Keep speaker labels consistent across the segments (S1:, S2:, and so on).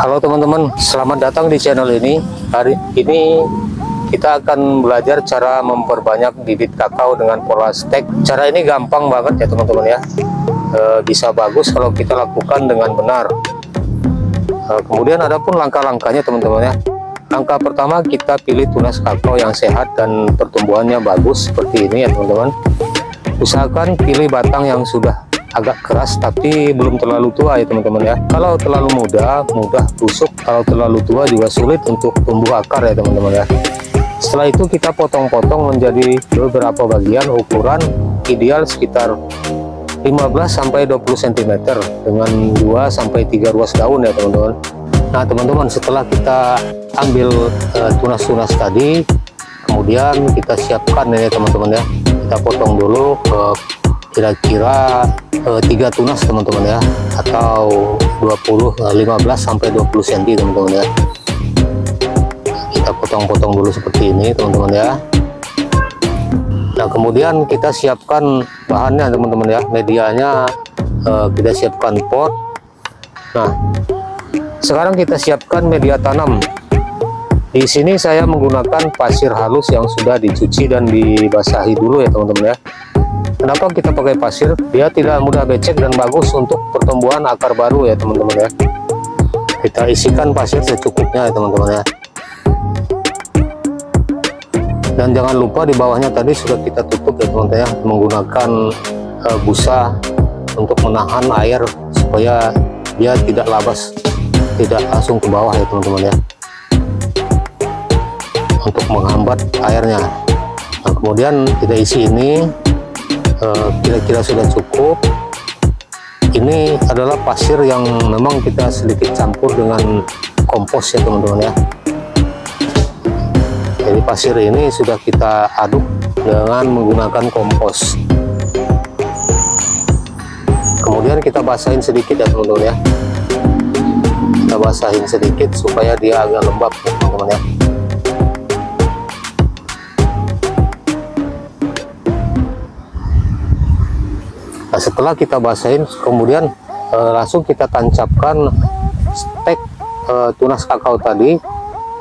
S1: Halo teman-teman, selamat datang di channel ini. Hari ini kita akan belajar cara memperbanyak bibit kakao dengan pola stek. Cara ini gampang banget ya teman-teman ya. Bisa bagus kalau kita lakukan dengan benar. Kemudian ada pun langkah-langkahnya teman-teman ya. Langkah pertama, kita pilih tunas kakao yang sehat dan pertumbuhannya bagus seperti ini ya teman-teman. Usahakan pilih batang yang sudah agak keras tapi belum terlalu tua ya teman-teman ya. Kalau terlalu muda mudah busuk, kalau terlalu tua juga sulit untuk tumbuh akar ya teman-teman ya. Setelah itu kita potong-potong menjadi beberapa bagian, ukuran ideal sekitar 15-20 cm dengan 2-3 ruas daun ya teman-teman. Nah teman-teman, setelah kita ambil tunas-tunas tadi, kemudian kita siapkan ini teman-teman ya. Kita potong dulu kira-kira 3 tunas teman-teman ya, atau 15-20 cm teman-teman ya. Kita potong-potong dulu seperti ini teman-teman ya. Nah kemudian kita siapkan bahannya teman-teman ya. Medianya kita siapkan pot. Nah sekarang kita siapkan media tanam. Di sini saya menggunakan pasir halus yang sudah dicuci dan dibasahi dulu ya teman-teman ya. Kenapa kita pakai pasir? Dia tidak mudah becek dan bagus untuk pertumbuhan akar baru ya teman-teman ya. Kita isikan pasir secukupnya ya teman-teman ya. Dan jangan lupa di bawahnya tadi sudah kita tutup ya teman-teman ya, menggunakan busa untuk menahan air supaya dia tidak labas, tidak langsung ke bawah ya teman-teman ya, untuk menghambat airnya. Nah kemudian kita isi ini. Kira-kira sudah cukup. Ini adalah pasir yang memang kita sedikit campur dengan kompos ya teman-teman ya. Jadi pasir ini sudah kita aduk dengan menggunakan kompos. Kemudian kita basahin sedikit ya teman-teman ya. Kita basahin sedikit supaya dia agak lembab ya teman-teman ya. Nah, setelah kita basahin, kemudian langsung kita tancapkan stek tunas kakao tadi,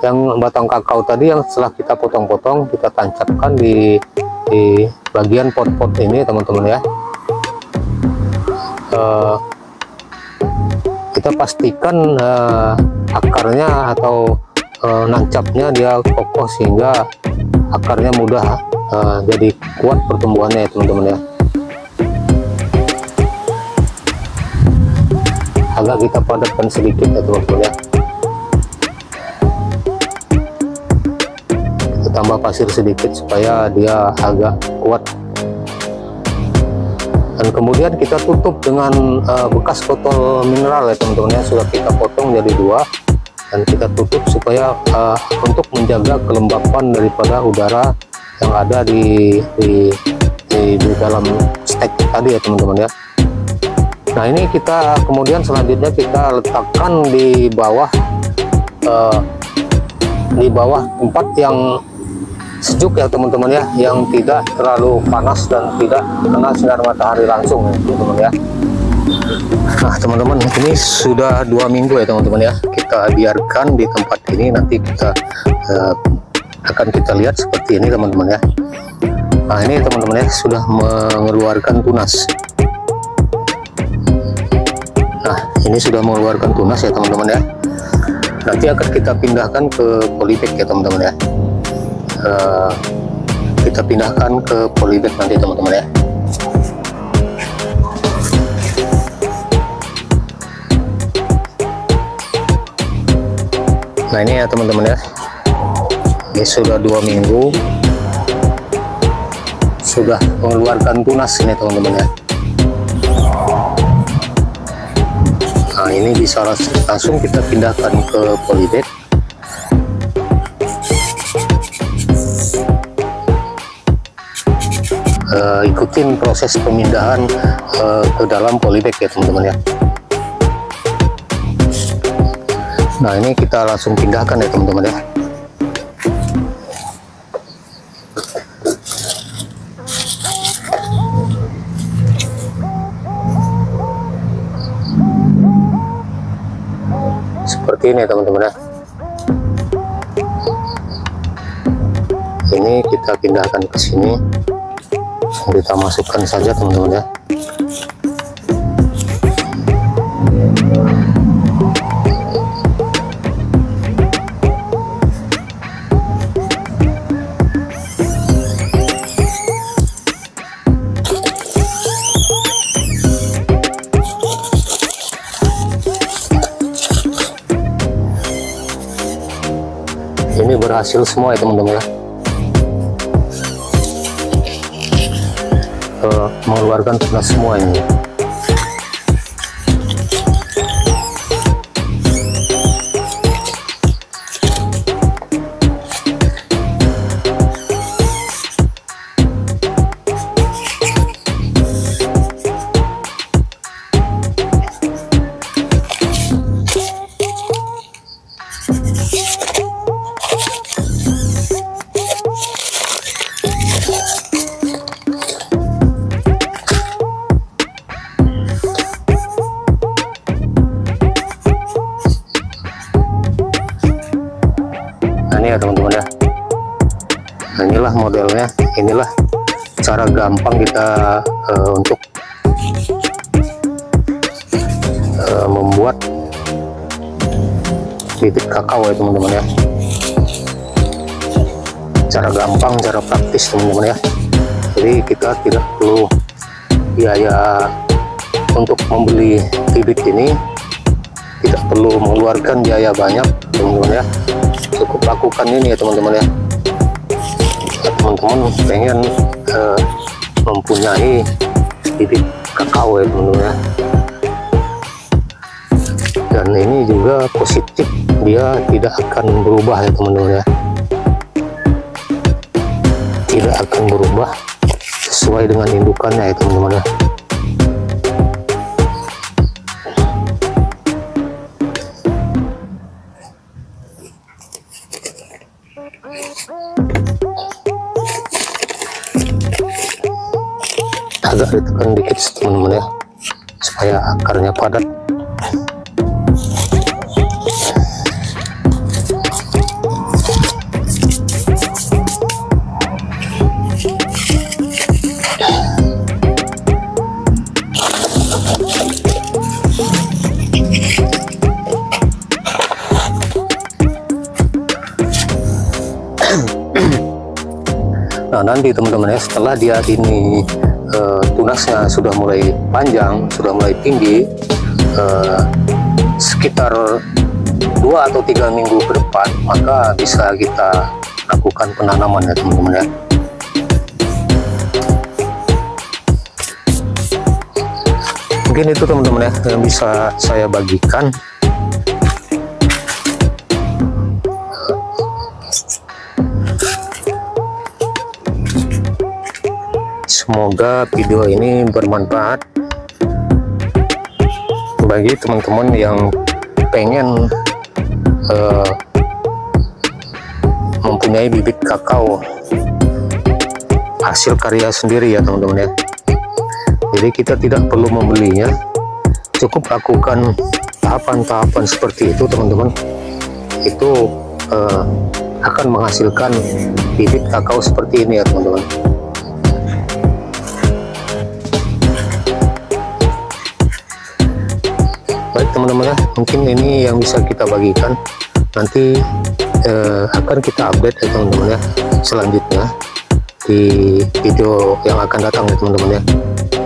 S1: yang batang kakao tadi yang setelah kita potong-potong, kita tancapkan di bagian pot-pot ini teman-teman ya. Kita pastikan akarnya atau nancapnya dia kokoh sehingga akarnya mudah jadi kuat pertumbuhannya ya teman-teman ya. Agak kita padatkan sedikit ya teman-teman ya. Kita tambah pasir sedikit supaya dia agak kuat. Dan kemudian kita tutup dengan bekas botol mineral ya teman-teman ya, sudah kita potong jadi 2 dan kita tutup supaya untuk menjaga kelembapan daripada udara yang ada di dalam stek tadi ya teman-teman ya. Nah ini kita kemudian selanjutnya kita letakkan di bawah tempat yang sejuk ya teman-teman ya, yang tidak terlalu panas dan tidak kena sinar matahari langsung ya teman-teman ya. Nah teman-teman, ini sudah 2 minggu ya teman-teman ya, kita biarkan di tempat ini. Nanti kita akan kita lihat seperti ini teman-teman ya. Nah ini teman-teman ya, sudah mengeluarkan tunas. Nah ini sudah mengeluarkan tunas ya teman-teman ya. Nanti akan kita pindahkan ke polybag ya teman-teman ya. Kita pindahkan ke polybag nanti teman-teman ya. Nah ini ya teman-teman ya, ini sudah 2 minggu sudah mengeluarkan tunas ini teman-teman ya. Nah ini bisa langsung kita pindahkan ke polybag. Ikutin proses pemindahan ke dalam polybag ya teman-teman ya. Nah ini kita langsung pindahkan ya teman-teman ya. seperti ini teman-teman ya. Ini kita pindahkan ke sini, kita masukkan saja teman-teman ya. Ini berhasil semua ya teman-teman ya, mengeluarkan tunas semua ini. Ini ya teman-teman ya. Nah, inilah modelnya, inilah cara gampang kita untuk membuat bibit kakao ya teman-teman ya. Cara gampang, cara praktis teman-teman ya. Jadi kita tidak perlu biaya untuk membeli bibit ini, tidak perlu mengeluarkan biaya banyak teman-teman ya. Cukup lakukan ini ya teman-teman ya. Teman-teman pengen mempunyai bibit kakao ya teman-teman ya. Dan ini juga positif, dia tidak akan berubah ya teman-teman ya. Tidak akan berubah sesuai dengan indukannya ya teman-teman ya. Agak ditekan dikit teman-teman ya, supaya akarnya padat. Nah nanti teman-teman ya, setelah dia ini tunasnya sudah mulai panjang, sudah mulai tinggi, sekitar 2 atau 3 minggu ke depan, maka bisa kita lakukan penanaman ya teman-teman ya. Mungkin itu teman-teman ya yang bisa saya bagikan. Semoga video ini bermanfaat bagi teman-teman yang pengen mempunyai bibit kakao hasil karya sendiri ya teman-teman ya. Jadi kita tidak perlu membelinya, cukup lakukan tahapan-tahapan seperti itu teman-teman. Itu akan menghasilkan bibit kakao seperti ini ya teman-teman. Baik teman-teman ya, mungkin ini yang bisa kita bagikan. Nanti akan kita update ya teman-teman ya, selanjutnya di video yang akan datang ya teman-teman ya.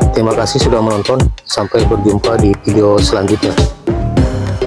S1: Terima kasih sudah menonton, sampai berjumpa di video selanjutnya.